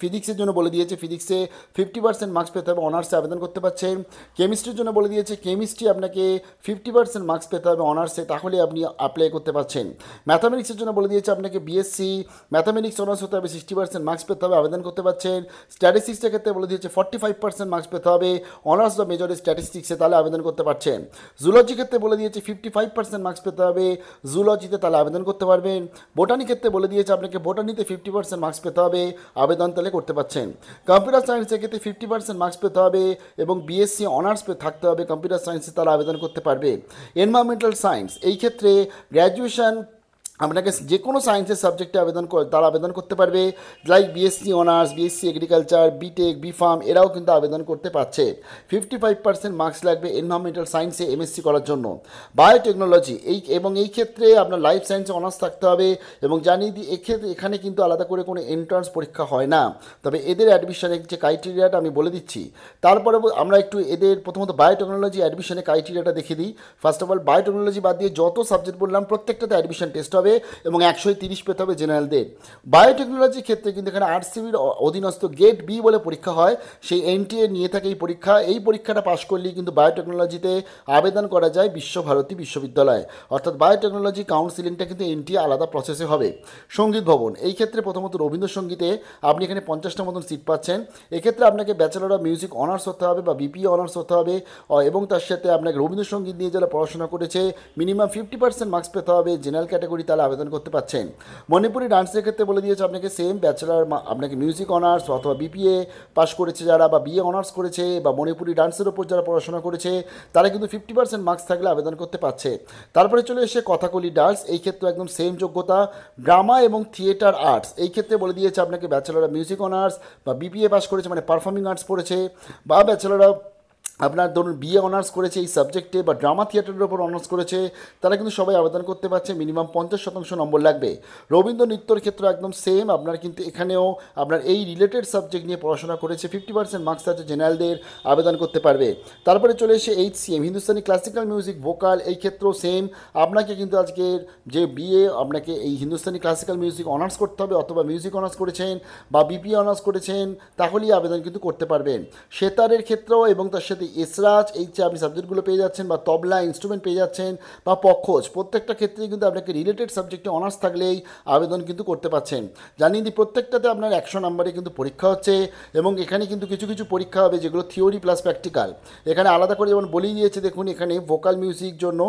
ফিজিক্সের জন্য বলে দিয়েছে ফিজিক্সে 50% মার্কস পেতে হবে, অনার্সে আবেদন করতে পারছেন। কেমিস্ট্রির জন্য বলে দিয়েছে কেমিস্ট্রি আপনাকে 50% মার্কস পেতে হবে অনার্সে, তাহলে আপনি অ্যাপ্লাই করতে পারছেন। ম্যাথামেটিক্সের জন্য বলে দিয়েছে আপনাকে বিএসসি ম্যাথামেটিক্স অনার্স হতে হবে, 60% মার্কস পেতে হবে, আবেদন করতে পারছেন। স্ট্যাটিস্টিক্সের ক্ষেত্রে বলে দিয়েছে 45% মার্কস পেতে হবে অনার্স বা মেজর স্ট্যাটিস্টিক্সে, তাহলে আবেদন করতে পারছেন। জুলজি ক্ষেত্রে বলে দিয়েছে 55% মার্কস পেতে হবে জুলজিতে, তাহলে আবেদন করতে পারবেন। বোটানি ক্ষেত্রে বলে দিয়েছে আপনাকে বোটানিতে 50% মার্কস পেতে হবে, আবেদন তাহলে করতে পারছেন। কম্পিউটার সায়েন্সের ক্ষেত্রে 50% মার্কস পেতে হবে এবং বিএসসি অনার্স থাকতে হবে কম্পিউটার সায়েন্সে, তারা আবেদন করতে পারবে। এনভায়রনমেন্টাল সায়েন্স এই ক্ষেত্রে গ্র্যাজুয়েশন আপনাকে যে কোনো সায়েন্সের সাবজেক্টে তারা আবেদন করতে পারবে, like BSc honours, BSc agriculture, BTech, BPharm, এরাও কিন্তু আবেদন করতে পারছে। 55% মার্কস লাগবে এনভায়রনমেন্টাল সায়েন্সে এমএসসি করার জন্য। বায়োটেকনোলজি এই ক্ষেত্রে আপনার লাইফ সায়েন্সে অনার্স থাকতে হবে, এবং জানিয়ে দিই এখানে কিন্তু আলাদা করে কোনো এন্ট্রান্স পরীক্ষা হয় না, তবে এদের অ্যাডমিশনের যে ক্রাইটেরিয়াটা আমি বলে দিচ্ছি। তারপরে আমরা একটু এদের প্রথমত বায়োটেকনোলজি অ্যাডমিশনের ক্রাইটেরিয়াটা দেখে দিই। ফার্স্ট অফ অল বায়োটেকনোলজি বাদ দিয়ে যত সাবজেক্ট বললাম প্রত্যেকটাতে অ্যাডমিশন টেস্ট হবে এবং 130 পেতে হবে জেনারেলদের। বায়োটেকনোলজির ক্ষেত্রে কিন্তু এখানে আরসিবির অধীনস্থ গেট বি বলে পরীক্ষা হয়, সেই এনটিএ নিয়ে থাকে এই পরীক্ষা। এই পরীক্ষাটা পাশ করলেই কিন্তু বায়োটেকনোলজিতে আবেদন করা যায় বিশ্বভারতী বিশ্ববিদ্যালয়ে, অর্থাৎ বায়োটেকনোলজি কাউন্সিলিংটা কিন্তু এনটিএ আলাদা প্রসেসে হবে। সঙ্গীত ভবন এই ক্ষেত্রে প্রথমত রবীন্দ্রসঙ্গীতে আপনি এখানে 50টা মতন সিট পাচ্ছেন। এক্ষেত্রে আপনাকে ব্যাচেলর অফ মিউজিক অনার্স হতে হবে বা বিপিএ অনার্স হতে হবে, এবং তার সাথে আপনাকে রবীন্দ্রসঙ্গীত নিয়ে যারা পড়াশোনা করেছে মিনিমাম 50% মার্কস পেতে হবে জেনারেল ক্যাটাগরি, তাহলে আবেদন করতে পারছেন। মণিপুরি ডান্সের ক্ষেত্রে বলে দিয়েছে আপনাকে সেম ব্যাচেলার আপনাকে মিউজিক অনার্স অথবা বিপিএ পাস করেছে যারা, বা বিএ অনার্স করেছে, বা মণিপুরি ডান্সের ওপর যারা পড়াশোনা করেছে তারা কিন্তু 50% মার্কস থাকলে আবেদন করতে পারছে। তারপরে চলে এসে কথাকলি ডান্স, এই ক্ষেত্রে একদম সেম যোগ্যতা। ড্রামা এবং থিয়েটার আর্টস এই ক্ষেত্রে বলে দিয়েছে আপনাকে ব্যাচেলার অফ মিউজিক অনার্স বা বিপিএ পাস করেছে মানে পারফর্মিং আর্টস পড়েছে, বা ব্যাচেলার অফ আপনার ধরুন বিএ অনার্স করেছে এই সাবজেক্টে বা ড্রামা থিয়েটারের ওপর অনার্স করেছে, তারা কিন্তু সবাই আবেদন করতে পারছে। মিনিমাম 50% নম্বর লাগবে। রবীন্দ্র নৃত্যর ক্ষেত্রে একদম সেম, আপনার কিন্তু এখানেও আপনার এই রিলেটেড সাবজেক্ট নিয়ে পড়াশোনা করেছে, 50% মার্কস আছে জেনারেলদের, আবেদন করতে পারবে। তারপরে চলে এসে HCM Hindustani classical music vocal, এই ক্ষেত্রেও সেম, আপনাকে কিন্তু আজকের যে বিএ আপনাকে এই হিন্দুস্তানি ক্লাসিক্যাল মিউজিক অনার্স করতে হবে, অথবা মিউজিক অনার্স করেছেন বা বিপিএ অনার্স করেছেন, তাহলেই আবেদন কিন্তু করতে পারবেন। সেতারের ক্ষেত্রেও এবং তার সাথে এসরাজ এই যে আপনি সাবজেক্টগুলো পেয়ে যাচ্ছেন, বা তবলা ইনস্ট্রুমেন্ট পেয়ে যাচ্ছেন, বা পক্ষজ, প্রত্যেকটা ক্ষেত্রেই কিন্তু আপনাকে রিলেটেড সাবজেক্টে অনার্স থাকলেই আবেদন কিন্তু করতে পারছেন। জানিয়ে দিই প্রত্যেকটাতে আপনার 100 নম্বরে কিন্তু পরীক্ষা হচ্ছে, এবং এখানে কিন্তু কিছু কিছু পরীক্ষা হবে যেগুলো থিওরি প্লাস প্র্যাকটিক্যাল। এখানে আলাদা করে যেমন বলেই দিয়েছে দেখুন, এখানে ভোকাল মিউজিক জন্য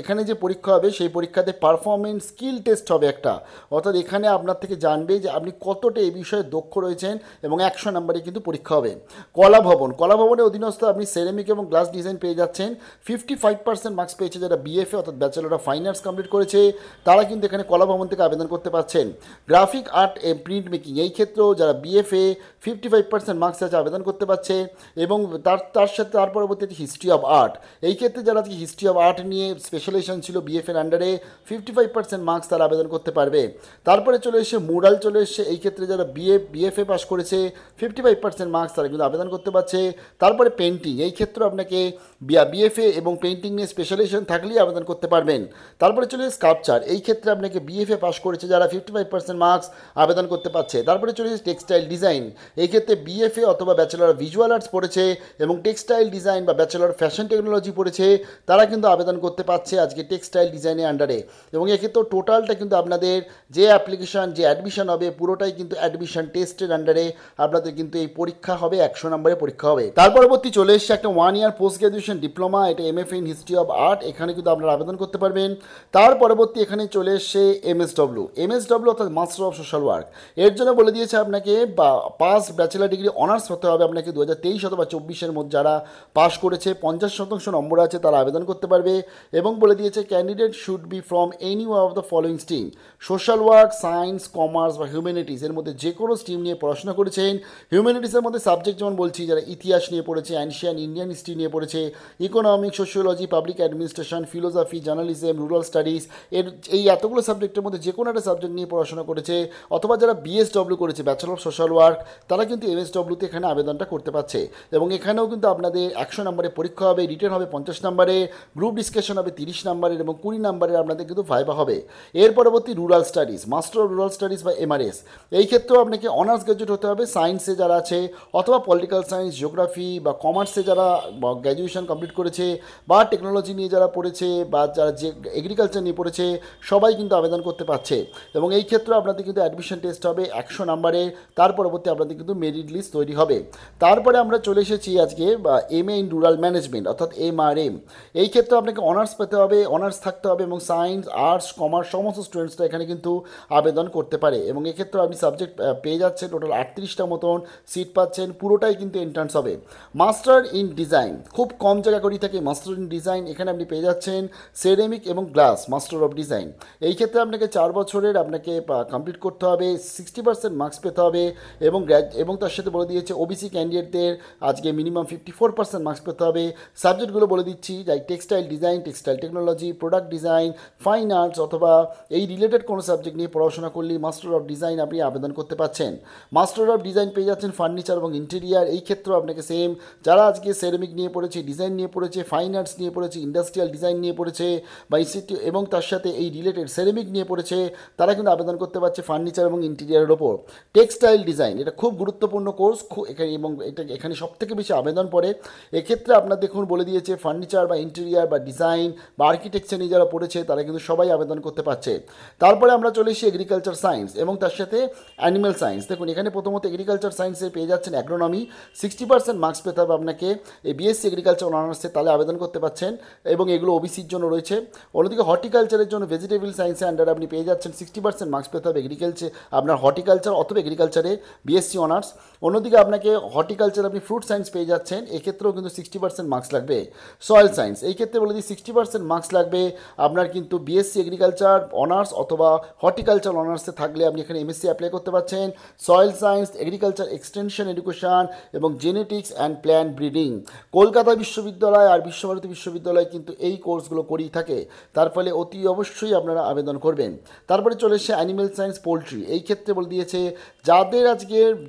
এখানে যে পরীক্ষা হবে সেই পরীক্ষাতে পারফরমেন্স স্কিল টেস্ট হবে একটা, অর্থাৎ এখানে আপনার থেকে জানবে যে আপনি কতটা এই বিষয়ে দক্ষ রয়েছেন, এবং 100 নম্বরে কিন্তু পরীক্ষা হবে। কলা ভবনের অধীনস্থ আপনি সেরামিক এবং গ্লাস ডিজাইন পেয়ে যাচ্ছেন। 55% মার্কস পেয়েছে যারা বিএফএ অর্থাৎ bachelor of fine arts complete করেছে, তারা কিন্তু এখানে কলা ভবন থেকে আবেদন করতে পারছেন। গ্রাফিক আর্ট প্রিন্ট মেকিং এই ক্ষেত্রেও যারা বিএফএ 55% মার্কস আছে আবেদন করতে পারছে, এবং তার সাথে তার পরবর্তীতে হিস্ট্রি অফ আর্ট এই ক্ষেত্রে যারা হিস্ট্রি অফ আর্ট নিয়ে স্পেশালাইজেশন ছিল বিএফএর আন্ডারে 55% মার্কস তারা আবেদন করতে পারবে। তারপরে চলে এসে মুরাল চলে এসে, এই ক্ষেত্রে যারা বিএফএ পাস করেছে 55% মার্কস তারা কিন্তু আবেদন করতে পারছে। তারপরে পেন্টিং এই ক্ষেত্রে আপনাকে বিএফএ এবং পেন্টিং নিয়ে স্পেশালাইজেশন থাকলেই আবেদন করতে পারবেন। তারপরে চলে স্কাল্পচার এই ক্ষেত্রে আপনাকে বিএফএ পাস করেছে যারা 55% মার্কস আবেদন করতে পারছে। তারপরে চলে টেক্সটাইল ডিজাইন এই ক্ষেত্রে বিএফএ অথবা ব্যাচেলর অফ ভিজুয়াল আর্টস পড়েছে এবং টেক্সটাইল ডিজাইন বা ব্যাচেলর ফ্যাশন টেকনোলজি পড়েছে, তারা কিন্তু আবেদন করতে পারছে আজকে টেক্সটাইল ডিজাইনের আন্ডারে। এবং এক্ষেত্রে টোটালটা কিন্তু আপনাদের যে অ্যাপ্লিকেশন যে অ্যাডমিশন হবে পুরোটাই কিন্তু অ্যাডমিশন টেস্টের আন্ডারে আপনাদের কিন্তু এই পরীক্ষা হবে, 100 নম্বরের পরীক্ষা হবে। তার পরবর্তী চলে চলে এসছে একটা 1 ইয়ার পোস্ট গ্র্যাজুয়েশন ডিপ্লোমা, এটা MFA in history of art, এখানে কিন্তু আপনারা আবেদন করতে পারবেন। তার পরবর্তী এখানে চলে এসছে MSW অর্থাৎ মাস্টার অফ সোশ্যাল ওয়ার্ক। এর জন্য বলে দিয়েছে আপনাকে পাস ব্যাচেলার ডিগ্রি অনার্স হতে হবে আপনাকে 2023 অথবা 24-এর মধ্যে যারা পাস করেছে 50% নম্বর আছে তারা আবেদন করতে পারবে। এবং বলে দিয়েছে candidate should be from any of the following stream, social work, science, commerce বা হিউম্যানিটিস, এর মধ্যে যে কোনো স্ট্রিম নিয়ে পড়াশোনা করেছেন। হিউম্যানিটিসের মধ্যে সাবজেক্ট যেমন বলছি যারা ইতিহাস নিয়ে পড়েছে, অ্যানশিয়ান ইন্ডিয়ান হিস্ট্রি নিয়ে পড়েছে, economics, sociology, public administration, philosophy, journalism, rural studies, এই এতগুলো সাবজেক্টের মধ্যে যে কোনো একটা সাবজেক্ট নিয়ে পড়াশোনা করেছে, অথবা যারা BSW করেছে ব্যাচেলর অফ সোশ্যাল ওয়ার্ক, তারা কিন্তু MSWতে এখানে আবেদনটা করতে পারছে। এবং এখানেও কিন্তু আপনাদের 100 নম্বরের পরীক্ষা হবে, রিটেন হবে 50 নম্বরে, গ্রুপ ডিসকাশন হবে 30 নম্বরের এবং 20 নম্বরের আপনাদের কিন্তু ভাইবা হবে। এর পরবর্তী rural studies, master of rural studies বা MRS, এই ক্ষেত্রেও আপনাকে অনার্স গ্র্যাজুয়েট হতে হবে সায়েন্সে যারা আছে, অথবা পলিটিক্যাল সায়েন্স, জিওগ্রাফি বা কমার্সে যারা গ্র্যাজুয়েশন কমপ্লিট করেছে, বা টেকনোলজি নিয়ে যারা পড়েছে, বা যারা যে এগ্রিকালচার নিয়ে পড়েছে, সবাই কিন্তু আবেদন করতে পারছে। এবং এই ক্ষেত্রে আপনাদের কিন্তু অ্যাডমিশন টেস্ট হবে 100 নম্বরে, তার পরবর্তী আপনাদের কিন্তু মেরিট লিস্ট তৈরি হবে। তারপরে আমরা চলে এসেছি আজকে MA ইন রুরাল ম্যানেজমেন্ট অর্থাৎ MRM। এই ক্ষেত্রে আপনাকে অনার্স পেতে হবে, অনার্স থাকতে হবে, এবং সায়েন্স, আর্টস, কমার্স সমস্ত স্টুডেন্টসরা এখানে কিন্তু আবেদন করতে পারে। এবং এক্ষেত্রে আপনি সাবজেক্ট পেয়ে যাচ্ছেন টোটাল 38টা মতন সিট পাচ্ছেন, পুরোটাই কিন্তু এন্ট্রান্স হবে। মাস্টার ইন ডিজাইন, খুব কম জায়গা করেই থাকে মাস্টার ইন ডিজাইন, এখানে আপনি পেয়ে যাচ্ছেন সেরামিক এবং গ্লাস মাস্টার অফ ডিজাইন। এই ক্ষেত্রে আপনাকে 4 বছরের আপনাকে কমপ্লিট করতে হবে, 60% মার্কস পেতে হবে, এবং তার সাথে বলে দিয়েছে OBC ক্যান্ডিডেটদের আজকে মিনিমাম 54% মার্কস পেতে হবে। সাবজেক্টগুলো বলে দিচ্ছি, যাই textile design, textile technology, product design, fine arts অথবা এই রিলেটেড কোনো সাবজেক্ট নিয়ে পড়াশোনা করলেই মাস্টার অফ ডিজাইন আপনি আবেদন করতে পারছেন। মাস্টার অফ ডিজাইন পেয়ে যাচ্ছেন ফার্নিচার এবং ইন্টেরিয়ার, এই ক্ষেত্রেও আপনাকে সেম যারা আজকে সেরামিক নিয়ে পড়েছে, ডিজাইন নিয়ে পড়েছে, ফাইন আর্টস নিয়ে পড়েছে, ইন্ডাস্ট্রিয়াল ডিজাইন নিয়ে পড়েছে বা ইনস্টিটিউট এবং তার সাথে এই রিলেটেড সেরামিক নিয়ে পড়েছে, তারা কিন্তু আবেদন করতে পারছে ফার্নিচার এবং ইন্টেরিয়ারের ওপর। টেক্সটাইল ডিজাইন এটা খুব গুরুত্বপূর্ণ কোর্স এখানে, এবং এটা এখানে সবথেকে বেশি আবেদন পড়ে। এক্ষেত্রে আপনার দেখুন বলে দিয়েছে ফার্নিচার বা ইন্টেরিয়ার বা ডিজাইন বা আর্কিটেকচার নিয়ে যারা পড়েছে তারা কিন্তু সবাই আবেদন করতে পারছে। তারপরে আমরা চলে এসেছি এগ্রিকালচার সায়েন্স এবং তার সাথে অ্যানিম্যাল সায়েন্স। দেখুন এখানে প্রথমত এগ্রিকালচার সায়েন্সে পেয়ে যাচ্ছেন অ্যাগ্রোনমি, 60% মার্কস পেতে হবে আপনাকে। এই BSc এগ্রিকালচার অনার্সে তাহলে আবেদন করতে পারছেন, এবং এগুলো OBCর জন্য রয়েছে। অন্যদিকে হর্টিকালচারের জন্য ভেজিটেবল সায়েন্সের আন্ডারে আপনি পেয়ে যাচ্ছেন 60% মার্কস পেতে হবে এগ্রিকালচার, আপনার হর্টিকালচার অথবা এগ্রিকালচারে BSc অনার্স। অন্যদিকে আপনাকে হর্টিকালচার আপনি ফ্রুট সায়েন্স পেয়ে যাচ্ছেন, এক্ষেত্রেও কিন্তু 60% মার্কস লাগবে। সয়েল সায়েন্স এই ক্ষেত্রে বলে দিই 60% মার্কস লাগবে আপনার কিন্তু BSc এগ্রিকালচার অনার্স অথবা হর্টিকালচার অনার্সে থাকলে আপনি এখানে MSc অ্যাপ্লাই করতে পারছেন। Soil science, agriculture extension education এবং genetics and plant breeding, Kolkata বিশ্ববিদ্যালয় আর বিশ্বভারতী বিশ্ববিদ্যালয় কিন্তু এই কোর্সগুলো করেই থাকে, তার ফলে অতি অবশ্যই আপনারা আবেদন করবেন। তারপরে চলে এসে অ্যানিমেল সায়েন্স পোলট্রি, এই ক্ষেত্রে বলে দিয়েছে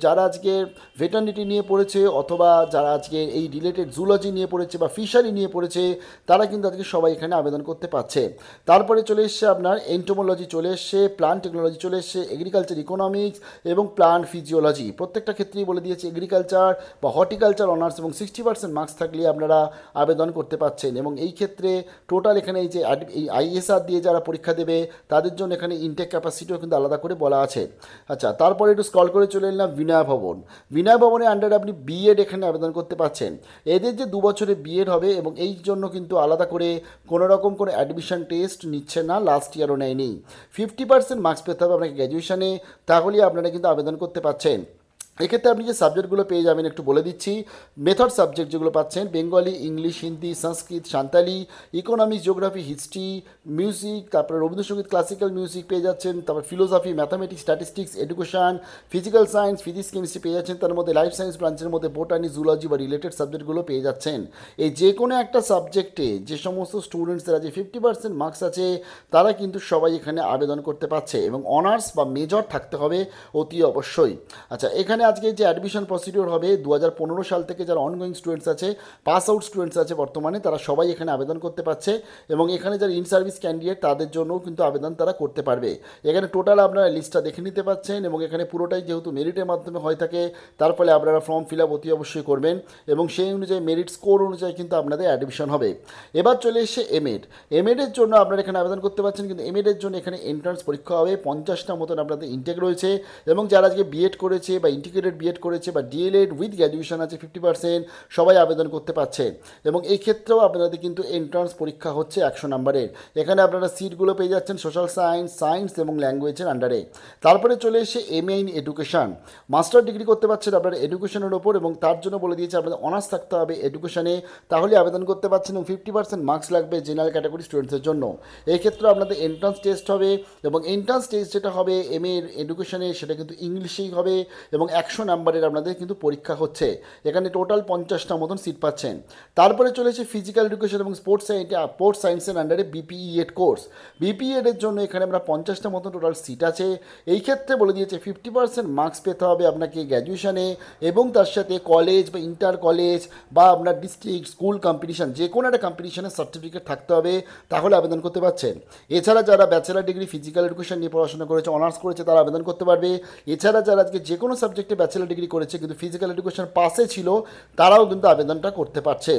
যারা আজকে ভেটারনিটি নিয়ে পড়েছে অথবা যারা আজকে এই রিলেটেড জুলজি নিয়ে পড়েছে বা ফিশারি নিয়ে পড়েছে, তারা কিন্তু আজকে সবাই এখানে আবেদন করতে পারছে। তারপরে চলে এসছে আপনার এন্টোমোলজি চলে এসছে, প্লান্ট টেকনোলজি চলে এসছে, এগ্রিকালচার ইকোনমিক্স এবং প্লান্ট ফিজিওলজি, প্রত্যেকটা ক্ষেত্রেই বলে দিয়েছে এগ্রিকালচার বা হর্টিকালচার অনার্স এবং 60% মার্কস থাকলে আপনারা আবেদন করতে পারছেন। এবং এই ক্ষেত্রে টোটাল এখানে এই যে এই ISR দিয়ে যারা পরীক্ষা দেবে তাদের জন্য এখানে ইনটেক ক্যাপাসিটিও কিন্তু আলাদা করে বলা আছে। আচ্ছা, তারপরে একটু স্ক্রল করে চলে এলাম বিনয় ভবন। বিনয় ভবনের আন্ডারে আপনি B.Ed এখানে আবেদন করতে পারছেন। এদের যে 2 বছরে B.Ed হবে এবং এই জন্য কিন্তু আলাদা করে কোনো রকম কোনো অ্যাডমিশন টেস্ট নিচ্ছে না, লাস্ট ইয়ারও নেয়নি। 50% মার্কস পেতে হবে আপনাকে গ্র্যাজুয়েশনে, তাহলেই আপনারা কিন্তু আবেদন করতে পারছেন। এক্ষেত্রে আপনি যে সাবজেক্টগুলো পেয়ে যাবেন একটু বলে দিচ্ছি। মেথড সাবজেক্ট যেগুলো পাচ্ছেন Bengali, English, Hindi, Sanskrit, Santali, economics, geography, history, music, তারপরে রবীন্দ্রসঙ্গীত, ক্লাসিক্যাল মিউজিক পেয়ে যাচ্ছেন, তারপর philosophy, mathematics, statistics, education, physical science, physics, chemistry পেয়ে যাচ্ছেন। তার মধ্যে লাইফ সায়েন্স ব্রাঞ্চের মধ্যে বোটানি, জুলজি বা রিলেটেড সাবজেক্টগুলো পেয়ে যাচ্ছেন। এই যে কোনো একটা সাবজেক্টে যে সমস্ত স্টুডেন্টসরা যে 50% মার্কস আছে তারা কিন্তু সবাই এখানে আবেদন করতে পারছে, এবং অনার্স বা মেজর থাকতে হবে অতি অবশ্যই। আচ্ছা, এখানে আজকে যে অ্যাডমিশন প্রসিডিওর হবে 2015 সাল থেকে যারা অনগোয়িং স্টুডেন্টস আছে, পাস আউট স্টুডেন্টস আছে বর্তমানে, তারা সবাই এখানে আবেদন করতে পারছে। এবং এখানে যারা ইন সার্ভিস ক্যান্ডিডেট তাদের জন্যও কিন্তু আবেদন তারা করতে পারবে। এখানে টোটাল আপনারা লিস্টটা দেখে নিতে পাচ্ছেন, এবং এখানে পুরোটাই যেহেতু মেরিটের মাধ্যমে হয়ে থাকে তার ফলে আপনারা ফর্ম ফিল আপ অতি অবশ্যই করবেন, এবং সেই অনুযায়ী মেরিট স্কোর অনুযায়ী কিন্তু আপনাদের অ্যাডমিশন হবে। এবার চলে এসে এমএডের জন্য আপনারা এখানে আবেদন করতে পারছেন, কিন্তু এমএডের জন্য এখানে এন্ট্রান্স পরীক্ষা হবে, 50টা মতন আপনাদের ইনটেক রয়েছে। এবং যারা আজকে B.Ed করেছে বা ইন্টিগ্রেটেড সার্টিফিকেটেড বিএড করেছে বা ডিএলএড উইথ গ্র্যাজুয়েশন আছে 50%, সবাই আবেদন করতে পারছে। এবং এই ক্ষেত্রেও আপনাদের কিন্তু এন্ট্রান্স পরীক্ষা হচ্ছে 100 নম্বরের। এখানে আপনারা সিটগুলো পেয়ে যাচ্ছেন সোশ্যাল সায়েন্স এবং ল্যাঙ্গুয়েজের আন্ডারে। তারপরে চলে এসে MA in education, master degree করতে পারছেন আপনারা এডুকেশনের ওপর, এবং তার জন্য বলে দিয়েছে আপনাদের অনার্স থাকতে হবে এডুকেশনে, তাহলে আবেদন করতে পারছেন। এবং 50% মার্কস লাগবে জেনারেল ক্যাটাগরি স্টুডেন্টসের জন্য। এই ক্ষেত্রে আপনাদের এন্ট্রান্স টেস্ট হবে, এবং এন্ট্রান্স টেস্ট যেটা হবে এমএ এডুকেশনে সেটা কিন্তু ইংলিশেই হবে, এবং 100 নম্বরের আপনাদের কিন্তু পরীক্ষা হচ্ছে। এখানে টোটাল 50টা মতন সিট পাচ্ছেন। তারপরে চলেছে ফিজিক্যাল এডুকেশন এবং স্পোর্টস সায়েন্সের আন্ডারে বিপিইএড কোর্স। বিপিইএডের জন্য এখানে আমরা 50টা মতন টোটাল সিট আছে। এই ক্ষেত্রে বলে দিয়েছে 50% মার্কস পেতে হবে আপনাকে গ্র্যাজুয়েশনে, এবং তার সাথে কলেজ বা ইন্টার কলেজ বা আপনার ডিস্ট্রিক্ট স্কুল কম্পিটিশন যে কোনো একটা কম্পিটিশনের সার্টিফিকেট থাকতে হবে, তাহলে আবেদন করতে পারছেন। এছাড়া যারা ব্যাচেলার ডিগ্রি ফিজিক্যাল এডুকেশন নিয়ে পড়াশোনা করেছে, অনার্স করেছে, তারা আবেদন করতে পারবে। এছাড়া যারা আজকে যে কোনো সাবজেক্টে ব্যাচেলার ডিগ্রি করেছে কিন্তু ফিজিক্যাল এডুকেশন পাসে ছিল, তারাও কিন্তু আবেদনটা করতে পারছে।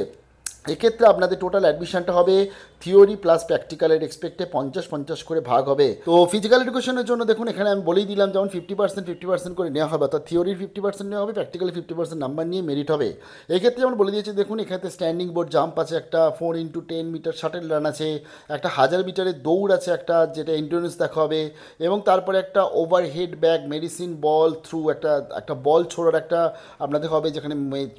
এক্ষেত্রে আপনাদের টোটাল অ্যাডমিশনটা হবে থিওরি প্লাস প্র্যাকটিক্যালের এক্সপেক্টে 50-50 করে ভাগ হবে। তো ফিজিক্যাল এডুকেশনের জন্য দেখুন এখানে আমি বলেই দিলাম, যেমন 50% করে নেওয়া হবে, অর্থাৎ থিওরির 50% নেওয়া হবে, প্র্যাকটিক্যালি 50% নাম্বার নিয়ে মেরিট হবে। এক্ষেত্রে যেমন বলে দিয়েছে দেখুন, এখানে স্ট্যান্ডিং বোর্ড জাম্প আছে, একটা 4x10 মিটার শাটেল রান আছে, একটা 1000 মিটারের দৌড় আছে, একটা যেটা এন্ডুরেন্স দেখা হবে, এবং তারপরে একটা ওভারহেড ব্যাগ মেডিসিন বল থ্রু একটা বল ছোড়ার একটা আপনাদের হবে, যেখানে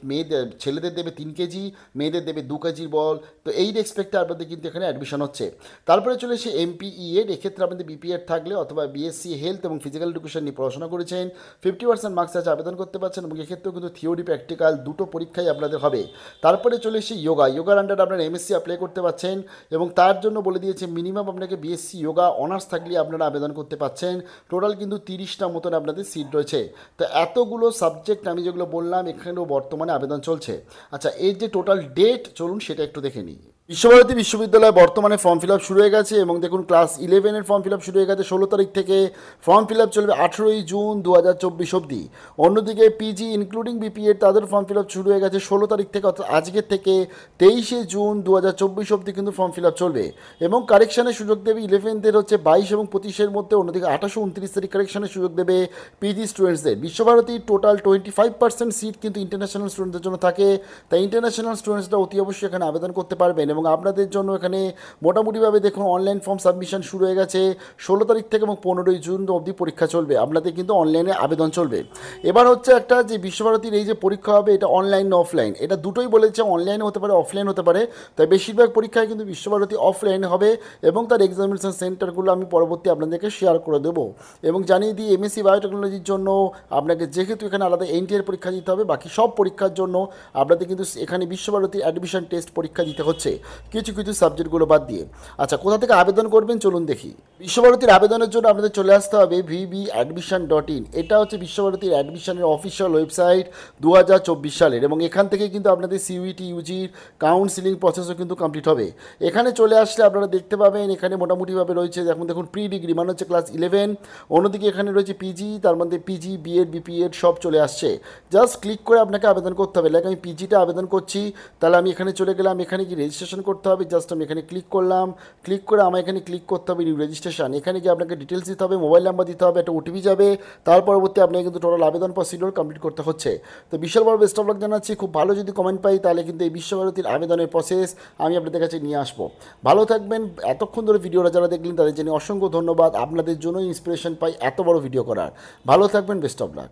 মেয়েদের ছেলেদের দেবে 3 কেজি, মেয়েদের দেবে 2 কেজির বল। তো এই রেসপেক্টে আপনাদের কিন্তু এখানে অ্যাডমিশন হচ্ছে। তারপরে চলে এসে এমপিইএড, এক্ষেত্রে আপনাদের বিপিএড থাকলে অথবা বিএসসি হেলথ এবং ফিজিক্যাল এডুকেশন নিয়ে পড়াশোনা করেছেন, 50% মার্কস আছে, আবেদন করতে পারছেন। এবং এক্ষেত্রেও কিন্তু থিওরি প্র্যাকটিক্যাল দুটো পরীক্ষাই আপনাদের হবে। তারপরে চলে এসে যোগার আন্ডারে আপনারা এমএসসি অ্যাপ্লাই করতে পারছেন, এবং তার জন্য বলে দিয়েছে মিনিমাম আপনাকে বিএসসি যোগা অনার্স থাকলে আপনারা আবেদন করতে পারছেন। টোটাল কিন্তু 30টা মতন আপনাদের সিট রয়েছে। তো এতগুলো সাবজেক্ট আমি যেগুলো বললাম এখানেও বর্তমানে আবেদন চলছে। আচ্ছা, এর যে টোটাল ডেট চলুন সেটা একটু দেখে নিই। বিশ্বভারতী বিশ্ববিদ্যালয়ে বর্তমানে ফর্ম ফিল আপ শুরু হয়ে গেছে, এবং দেখুন ক্লাস 11-এর ফর্ম ফিল আপ শুরু হয়ে গেছে 16 তারিখ থেকে। ফর্ম ফিল আপ চলবে 18ই জুন 2024 অবধি। অন্যদিকে পিজি ইনক্লুডিং বিপিএড তাদের ফর্ম ফিল আপ শুরু হয়ে গেছে 16 তারিখ থেকে, অর্থাৎ আজকের থেকে 23শে জুন 2024 অবধি কিন্তু ফর্ম ফিল আপ চলবে। এবং কারেকশানের সুযোগ দেবে 11th হচ্ছে 22 এবং 25-এর মধ্যে। অন্যদিকে 28 ও 29 তারিখ কারেকশানের সুযোগ দেবে পিজি স্টুডেন্টসদের। বিশ্বভারতীর টোটাল 25% সিট কিন্তু ইন্টারন্যাশনাল স্টুডেন্টদের জন্য থাকে, তাই ইন্টারন্যাশনাল স্টুডেন্টসরা অতি অবশ্যই এখানে আবেদন করতে পারবেন। এবং আপনাদের জন্য এখানে মোটামুটিভাবে দেখুন অনলাইন ফর্ম সাবমিশন শুরু হয়ে গেছে 16 তারিখ থেকে, এবং 15ই জুন অবধি পরীক্ষা চলবে। আপনাদের কিন্তু অনলাইনে আবেদন চলবে। এবার হচ্ছে একটা যে বিশ্বভারতীর এই যে পরীক্ষা হবে, এটা অনলাইন না অফলাইন, এটা দুটোই বলেছে, অনলাইনে হতে পারে অফলাইন হতে পারে। তাই বেশিরভাগ পরীক্ষায় কিন্তু বিশ্বভারতী অফলাইনে হবে, এবং তার এক্সামিনেশন সেন্টারগুলো আমি পরবর্তী আপনাদেরকে শেয়ার করে দেবো। এবং জানিয়ে দিই এমএসসি বায়োটেকনোলজির জন্য আপনাকে যেহেতু এখানে আলাদা এনটিএর পরীক্ষা দিতে হবে, বাকি সব পরীক্ষার জন্য আপনাদের কিন্তু এখানে বিশ্বভারতী অ্যাডমিশন টেস্ট পরীক্ষা দিতে হচ্ছে, কিছু কিছু সাবজেক্টগুলো বাদ দিয়ে। আচ্ছা, কোথা থেকে আবেদন করবেন চলুন দেখি। বিশ্বভারতীর আবেদনের জন্য আপনাদের চলে আসতে হবে vbadmission.in। এটা হচ্ছে বিশ্বভারতীর অ্যাডমিশনের অফিসিয়াল ওয়েবসাইট 2024 সালের, এবং এখান থেকে কিন্তু আপনাদের সিইউটি ইউজির কাউন্সিলিং প্রসেসও কিন্তু কমপ্লিট হবে। এখানে চলে আসলে আপনারা দেখতে পাবেন এখানে মোটামুটিভাবে রয়েছে, এখন দেখুন প্রি ডিগ্রি মানে হচ্ছে ক্লাস 11, অন্যদিকে এখানে রয়েছে পিজি, তার মধ্যে পিজি বিএড বিপিএড সব চলে আসছে। জাস্ট ক্লিক করে আপনাকে আবেদন করতে হবে। লাইক আমি পিজিটা আবেদন করছি, তাহলে আমি এখানে চলে গেলাম, এখানে কি রেজিস্ট্রেশন করতে হবে, জাস্ট আমি এখানে ক্লিক করলাম। ক্লিক করে আমার এখানে ক্লিক করতে হবে নিউ রেজিস্ট্রেশন। এখানে গিয়ে আপনাকে ডিটেলস দিতে হবে, মোবাইল নাম্বার দিতে হবে, একটা ওটিপি যাবে, তার পরবর্তী আপনাকে কিন্তু টোটাল আবেদন প্রসিডিওর কমপ্লিট করতে হচ্ছে। তো বিশাল বড় বেস্ট অফ লাক জানাচ্ছি। খুব ভালো যদি কমেন্ট পাই তাহলে কিন্তু এই বিশ্বভারতীর আবেদনের প্রসেস আমি আপনাদের কাছে নিয়ে আসবো। ভালো থাকবেন। এতক্ষণ ধরে ভিডিওটা যারা দেখলেন তাদের জন্য অসংখ্য ধন্যবাদ। আপনাদের জন্য ইন্সপিরেশন পাই এত বড় ভিডিও করার। ভালো থাকবেন, বেস্ট অফ লাক।